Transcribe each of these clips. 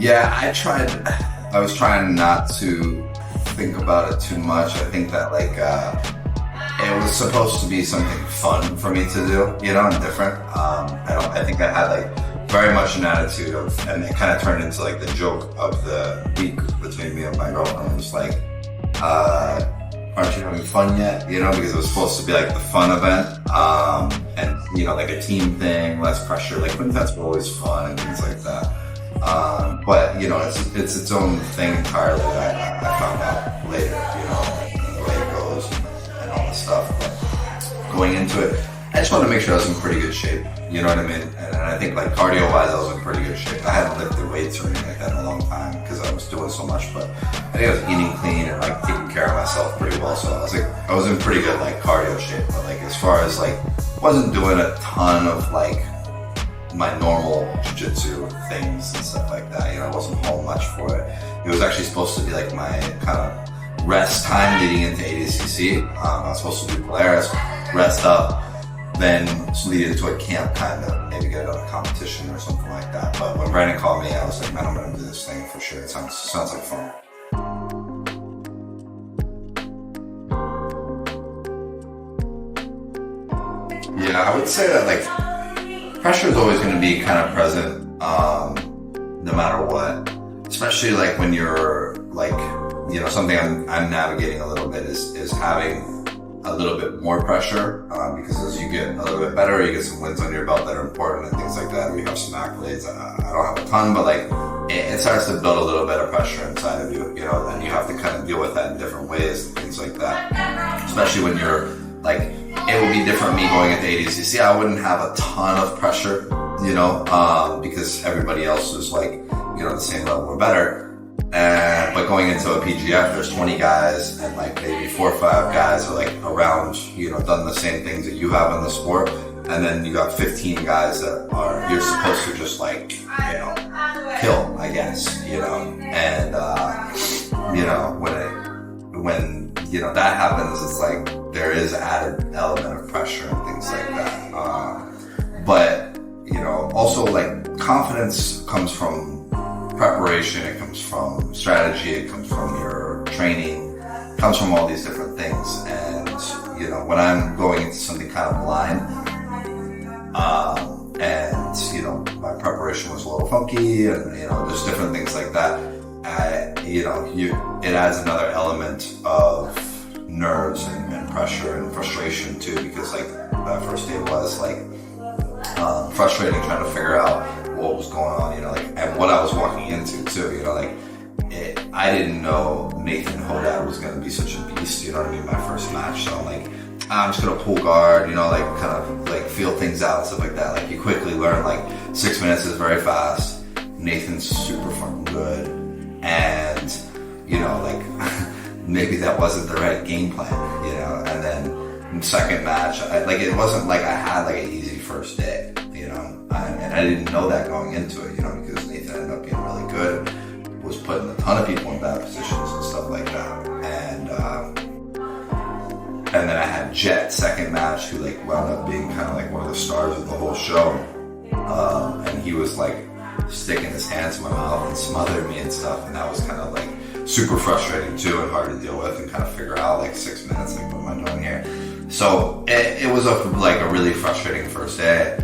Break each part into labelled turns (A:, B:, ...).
A: Yeah, I was trying not to think about it too much. I think that it was supposed to be something fun for me to do, and different. I think I had very much an attitude of, and it kind of turned into the joke of the week between me and my girlfriend. It was aren't you having fun yet? Because it was supposed to be the fun event, and a team thing, less pressure. Quintets were always fun and things like that. But it's its own thing entirely that I found out later, the way it goes and all this stuff. But going into it, I just wanted to make sure I was in pretty good shape, you know what I mean? And I think cardio-wise, I was in pretty good shape. I hadn't lifted weights or anything like that in a long time because I was doing so much, but I think I was eating clean and taking care of myself pretty well. So I was in pretty good cardio shape. But as far as wasn't doing a ton of my normal jiu-jitsu things and stuff like that. I wasn't home much for it. It was actually supposed to be my kind of rest time leading into ADCC. I was supposed to do Polaris, rest up, then lead into a camp maybe get another competition or something like that. But when Brandon called me, I was like, man, I'm gonna do this thing for sure. It sounds like fun. Yeah, I would say that pressure is always going to be kind of present, no matter what. Especially when you're something I'm navigating a little bit is having a little bit more pressure, because as you get a little bit better, you get some wins under your belt that are important and things like that. We have some accolades. I don't have a ton, but it starts to build a little bit of pressure inside of you, and you have to kind of deal with that in different ways and things like that. Especially when you're it would be different me going into ADCC. I wouldn't have a ton of pressure, because everybody else is the same level or better. But going into a PGF, there's 20 guys and maybe 4 or 5 guys are around, done the same things that you have in the sport. And then you got 15 guys that you're supposed to just kill, I guess, and, when that happens, it's there is added element of pressure and things like that. But also confidence comes from preparation, it comes from strategy, it comes from your training, it comes from all these different things. And when I'm going into something kind of blind, and my preparation was a little funky, and just different things like that, it adds another element of nerves and pressure and frustration too, because that first day was frustrating, trying to figure out what was going on, and what I was walking into too, I didn't know Nathan Hodad was going to be such a beast, you know what I mean, my first match. So I'm just going to pull guard, kind of feel things out and stuff like that. You quickly learn 6 minutes is very fast. Nathan's super fucking good, and maybe that wasn't the right game plan, and then second match, it wasn't I had an easy first day, and I didn't know that going into it, because Nathan ended up being really good, was putting a ton of people in bad positions and stuff like that, and then I had Jet second match, who wound up being kind of one of the stars of the whole show, and he was sticking his hands in my mouth and smothering me and stuff, and that was kind of super frustrating too and hard to deal with and kind of figure out 6 minutes, what am I doing here? So it was a really frustrating first day.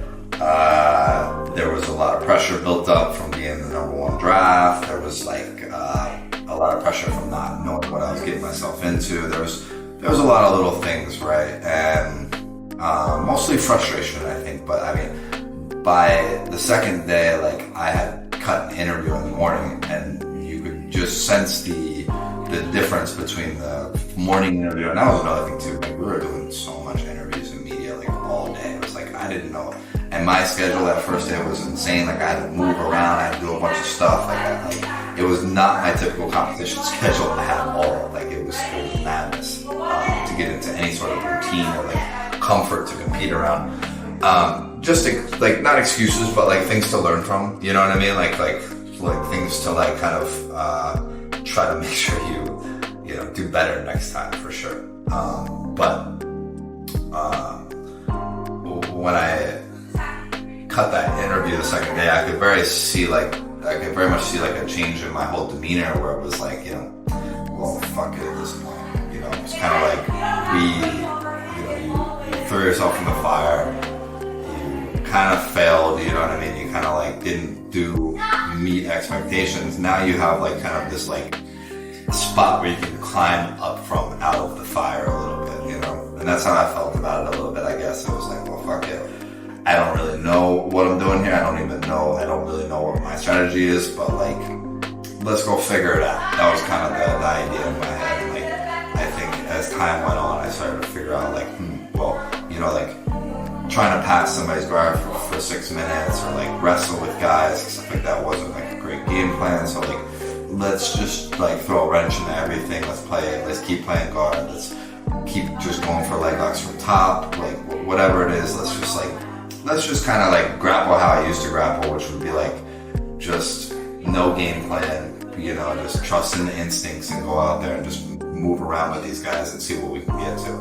A: There was a lot of pressure built up from being the #1 draft. There was a lot of pressure from not knowing what I was getting myself into. There was a lot of little things, right? And mostly frustration, I think. But I mean, by the second day, I had cut an interview in the morning, and you could just sense the difference between the morning interview, and that was another thing too. We were doing so much interviews in media all day. It was I didn't know, and my schedule that first day was insane. I had to move around, I had to do a bunch of stuff. It was not my typical competition schedule at all. It was madness to get into any sort of routine or comfort to compete around. Just to, not excuses, but things to learn from. You know what I mean? Things to kind of try to make sure you do better next time for sure. But when I cut that interview the second day, I could very see I could very much see like a change in my whole demeanor where it was like, you know, well, fuck it at this point. You know, it's kind of like you threw yourself in the fire, you kind of failed, you know what I mean? You kind of like didn't meet expectations. Now you have like kind of this like spot where you can climb up from out of the fire a little bit, you know? And that's how I felt about it a little bit, I guess. It was like, well, fuck it. I don't really know what I'm doing here. I don't really know what my strategy is, but like, let's go figure it out. That was kind of the idea in my head. And like, I think as time went on, I started to figure out like, well, you know, like trying to pass somebody's guard for 6 minutes or like wrestle with guys, stuff like that wasn't like a great game plan. So like, let's just like throw a wrench into everything. Let's keep playing guard. Let's keep just going for leg locks from top, like whatever it is. Let's just kind of like grapple how I used to grapple, which would be like just no game plan, you know, just trust in the instincts and go out there and just move around with these guys and see what we can get to.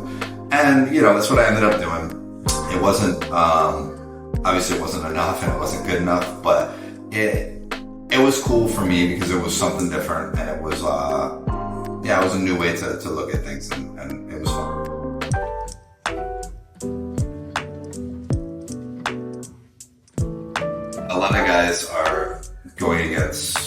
A: And, you know, that's what I ended up doing. It wasn't, obviously it wasn't enough and it wasn't good enough, but it was cool for me because it was something different and it was, it was a new way to look at things and it was fun. A lot of guys are going against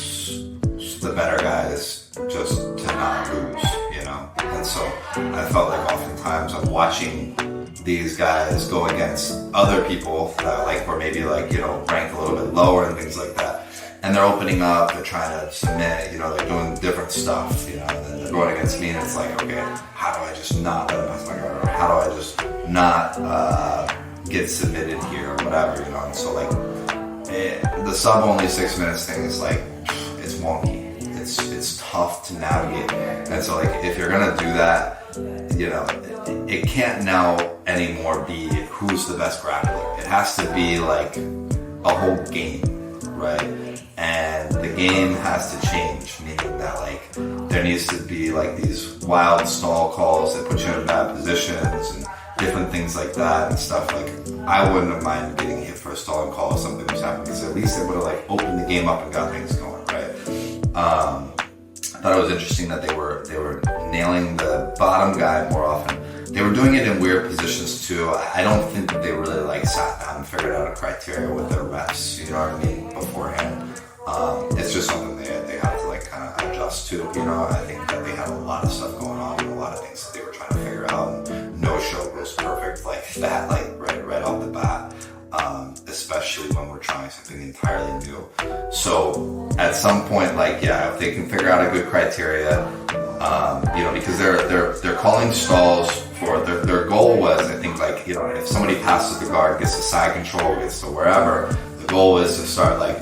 A: the better guys just to not lose, you know? And so I felt like oftentimes I'm watching these guys go against other people that like were maybe like, you know, ranked a little bit lower and things like that. And they're opening up, they're trying to submit, you know, they're doing different stuff, you know, and then they're going against me and it's like, okay, how do I just not let them pass my guard? Or how do I just not get submitted here or whatever, you know? And so like, the sub only 6 minutes thing is like, it's wonky. It's tough to navigate. And so like, if you're gonna do that, you know, it can't now anymore be who's the best grappler. It has to be like a whole game, right? And the game has to change, meaning that like, there needs to be like these wild stall calls that put you in bad positions and different things like that and stuff. Like, I wouldn't have minded getting hit for a stalling call if something was happening, because at least it would have like opened the game up and got things going, right? I thought it was interesting that they were nailing the bottom guy more often. They were doing it in weird positions too. I don't think that they really like sat down and figured out a criteria with their reps, you know what I mean, beforehand. It's just something they have to like kind of adjust to, you know. I think that they had a lot of stuff going on and a lot of things that they were trying to figure out. And no show was perfect like that, like right off the bat. Especially when we're trying something entirely new. So at some point, like, yeah, if they can figure out a good criteria, you know, because they're calling stalls for their goal was, I think, like, you know, if somebody passes the guard, gets to side control, gets to wherever, the goal is to start like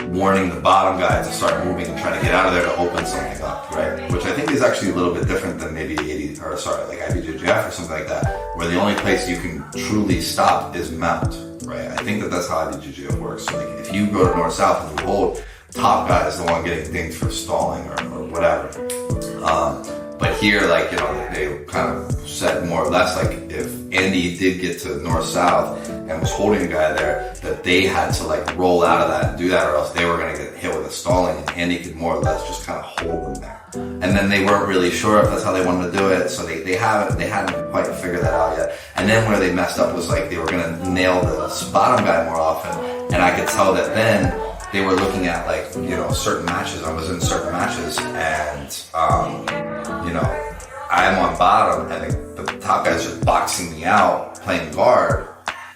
A: warning the bottom guy to start moving and trying to get out of there to open something up, right? Which I think is actually a little bit different than maybe like IBJJF or something like that, where the only place you can truly stop is mount, right? I think that's how IBJJF works. So like, if you go to north-south and you hold, top guy is the one getting dinged for stalling or whatever. But here, like, you know, they kind of said more or less, like, if Andy did get to north-south and was holding a guy there, that they had to like roll out of that and do that, or else they were going to get hit with a stalling, and Andy could more or less just kind of hold them there. And then they weren't really sure if that's how they wanted to do it, so they hadn't quite figured that out yet. And then where they messed up was like they were going to nail the bottom guy more often, and I could tell that then they were looking at like, you know, certain matches. I was in certain matches, and you know, I'm on bottom, and the top guy's just boxing me out, playing guard,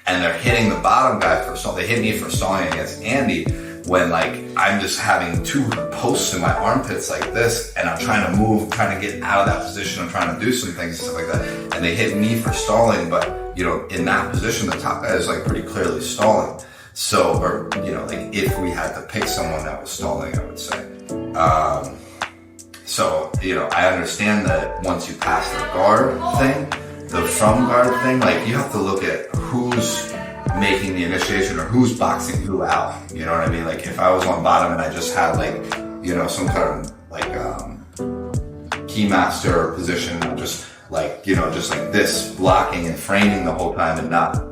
A: and they're hitting the bottom guy for stalling. They hit me for stalling against Andy, when like I'm just having two posts in my armpits like this, and I'm trying to move, trying to get out of that position, I'm trying to do some things and stuff like that, and they hit me for stalling, but you know, in that position, the top guy is like pretty clearly stalling. So, or you know, like if we had to pick someone that was stalling, I would say. So, you know, I understand that once you pass the guard thing, the from guard thing, like you have to look at who's making the initiation or who's boxing who out. You know what I mean? Like if I was on bottom and I just had like, you know, some kind of like keymaster position, just like, you know, just like this, blocking and framing the whole time and not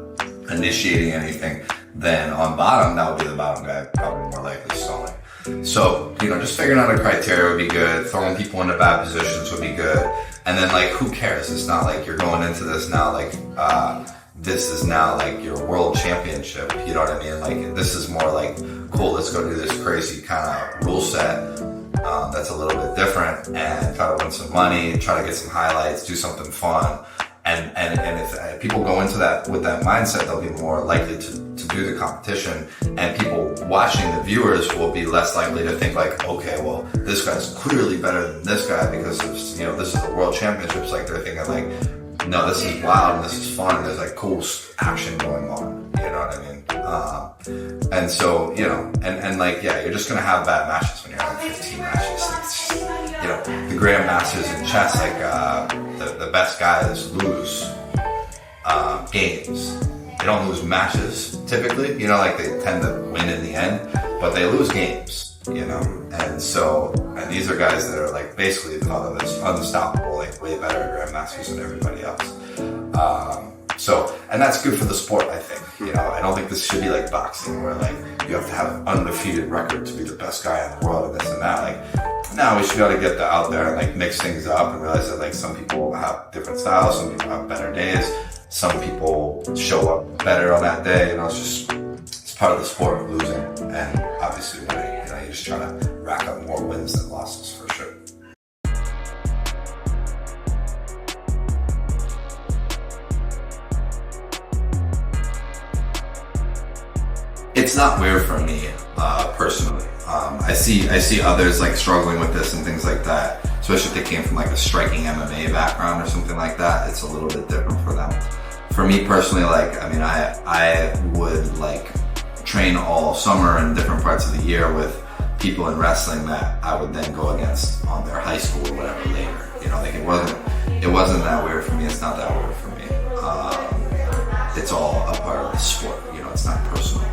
A: initiating anything, then on bottom, that would be the bottom guy, probably more likely stalling. So, just figuring out a criteria would be good. Throwing people into bad positions would be good. And then, like, who cares? It's not like you're going into this now, like, this is now like your world championship. You know what I mean? Like, this is more like, cool, let's go do this crazy kind of rule set that's a little bit different and try to win some money, try to get some highlights, do something fun. And if people go into that with that mindset, they'll be more likely to do the competition, and people watching, the viewers, will be less likely to think like, okay, well, this guy's clearly better than this guy because this is the world championships. Like, they're thinking like, no, this is wild and this is fun and there's like cool action going on. You know what I mean? And so, and like, yeah, you're just gonna have bad matches when you're having 15 matches. The grandmasters in chess, like, the best guys lose games. They don't lose matches typically, like they tend to win in the end, but they lose games, and so, and these are guys that are like basically thought of as unstoppable, like way better grandmasters than everybody else. So, and that's good for the sport, I think. I don't think this should be like boxing where like you have to have an undefeated record to be the best guy in the world and this and that. Like, no, we should be able to get out there and like mix things up and realize that like some people have different styles, some people have better days, some people show up better on that day. It's part of the sport of losing and obviously winning. You just try to rack up more wins than losses for sure. It's not weird for me, personally. I see others like struggling with this and things like that, especially if they came from like a striking MMA background or something like that. It's a little bit different for them. For me personally, like, I mean, I would like train all summer in different parts of the year with people in wrestling that I would then go against on their high school or whatever later. Like it wasn't that weird for me. It's not that weird for me. It's all a part of the sport. It's not personal.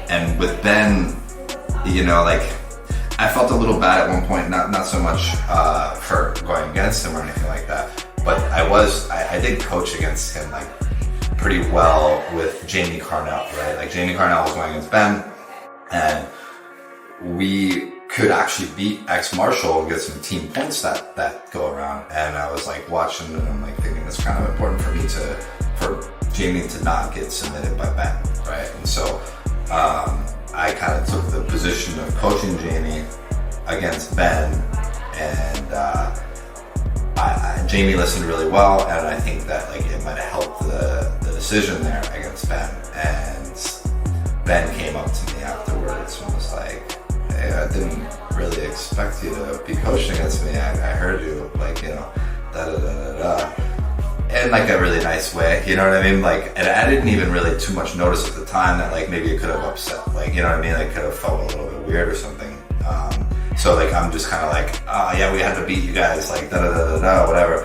A: And with Ben, like, I felt a little bad at one point, not so much for going against him or anything like that, but I did coach against him like pretty well with Jamie Carnell, right? Like, Jamie Carnell was going against Ben, and we could actually beat X Marshall and get some team points that go around. And I was like watching and I'm like thinking it's kind of important for Jamie to not get submitted by Ben, right? And so I kind of took the position of coaching Jamie against Ben, and Jamie listened really well, and I think that like it might have helped the decision there against Ben. And Ben came up to me afterwards and was like, hey, I didn't really expect you to be coaching against me. I heard you, like, da-da-da-da-da. In like a really nice way, you know what I mean? Like, and I didn't even really too much notice at the time that like maybe it could have upset, like, you know what I mean? Like, could have felt a little bit weird or something. So like, I'm just kind of like, yeah, we had to beat you guys, like, da-da-da-da-da, whatever.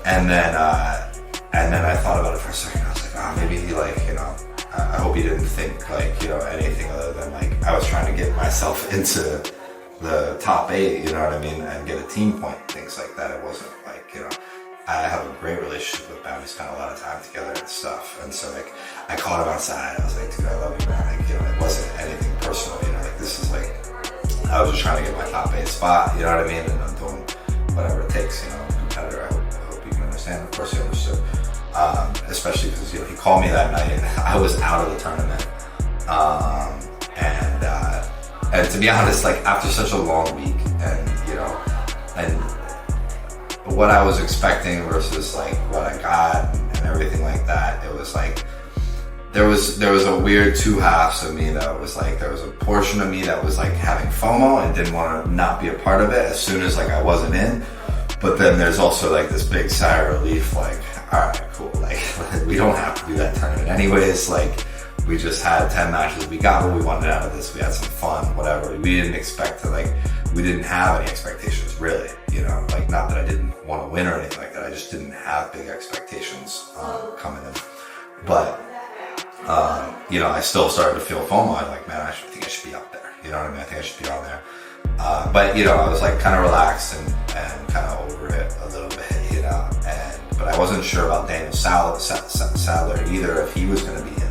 A: And then I thought about it for a second. I was like, maybe he like, I hope he didn't think like, anything other than like, I was trying to get myself into the top 8, you know what I mean? And get a team point, things like that. It wasn't like, I have a great relationship with Ben. We spent a lot of time together and stuff. And so like, I called him outside. I was like, dude, I love you, man. Like, it wasn't anything personal, like this is like, I was just trying to get my top 8 spot, you know what I mean? And I'm doing whatever it takes, I'm a competitor. I hope you can understand. Of course he understood. Especially because, he called me that night. I was out of the tournament. And to be honest, like, after such a long week and, and what I was expecting versus like what I got and everything like that, it was like there was a weird two halves of me that was like, there was a portion of me that was like having FOMO and didn't want to not be a part of it as soon as like I wasn't in, but then there's also like this big sigh of relief, like, all right, cool, like we don't have to do that tournament anyways, like we just had 10 matches, we got what we wanted out of this, we had some fun, whatever. We didn't expect to like, we didn't have any expectations really, like not that I didn't want to win or anything like that, I just didn't have big expectations coming in. But, I still started to feel FOMO. I'm like, man, I think I should be up there, you know what I mean? I think I should be on there. But, I was like kind of relaxed and kind of over it a little bit, but I wasn't sure about Daniel Sadler either, if he was going to be in.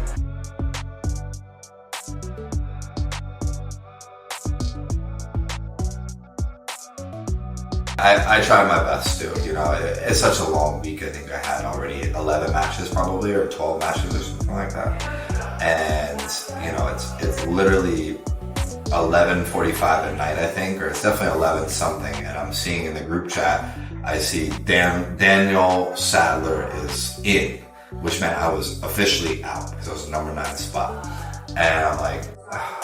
A: I tried my best to, you know, it's such a long week. I think I had already 11 matches probably, or 12 matches or something like that. And, you know, it's literally 11:45 at night, I think, or it's definitely 11 something. And I'm seeing in the group chat, I see Daniel Sadler is in, which meant I was officially out because I was the number 9 spot. And I'm like,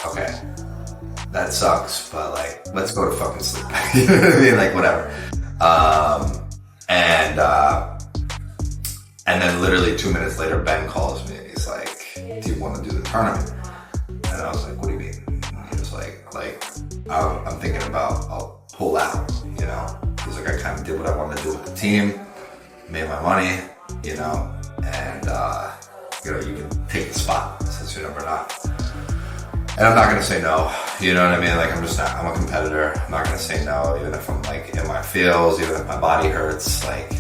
A: okay, that sucks, but like, let's go to fucking sleep. You know what I mean? Like, whatever. And then literally 2 minutes later, Ben calls me and he's like, do you want to do the tournament? And I was like, what do you mean? And he was like, I'm thinking about, I'll pull out, you know? He's like, I kind of did what I wanted to do with the team, made my money, you know, and, you know, you can take the spot since you're number 9. And I'm not gonna say no, you know what I mean? Like, I'm a competitor. I'm not gonna say no, even if I'm like in my feels, even if my body hurts. Like,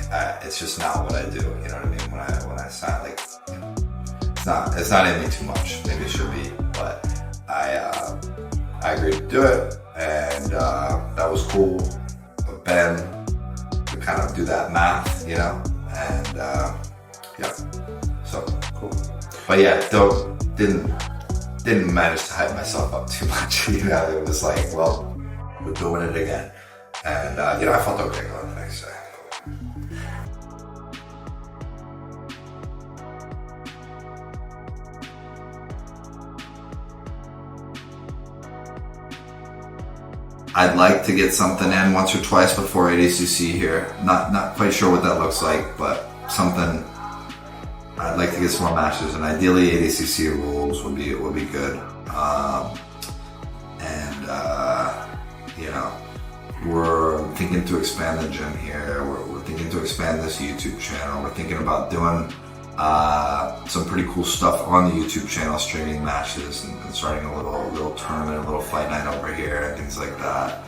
A: it's just not what I do. You know what I mean? When I sign, like, you know, it's not in me too much. Maybe it should be, but I agreed to do it, and that was cool. But Ben to kind of do that math, you know, and yeah, so cool. But yeah, didn't manage to hype myself up too much, you know. It was like, well, we're doing it again. And, you know, I felt okay going the next day. I'd like to get something in once or twice before ADCC here. Not quite sure what that looks like, but something. I'd like to get some more matches, and ideally ADCC rules would be good. You know, we're thinking to expand the gym here. We're thinking to expand this YouTube channel. We're thinking about doing some pretty cool stuff on the YouTube channel, streaming matches and starting a little tournament, a little fight night over here and things like that.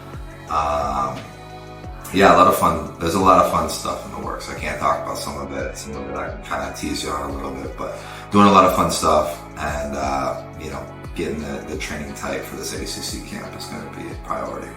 A: Yeah, a lot of fun. There's a lot of fun stuff in the works. I can't talk about some of it. Some of it I can kind of tease you on a little bit, but doing a lot of fun stuff, and you know, getting the training tight for this ACC camp is going to be a priority.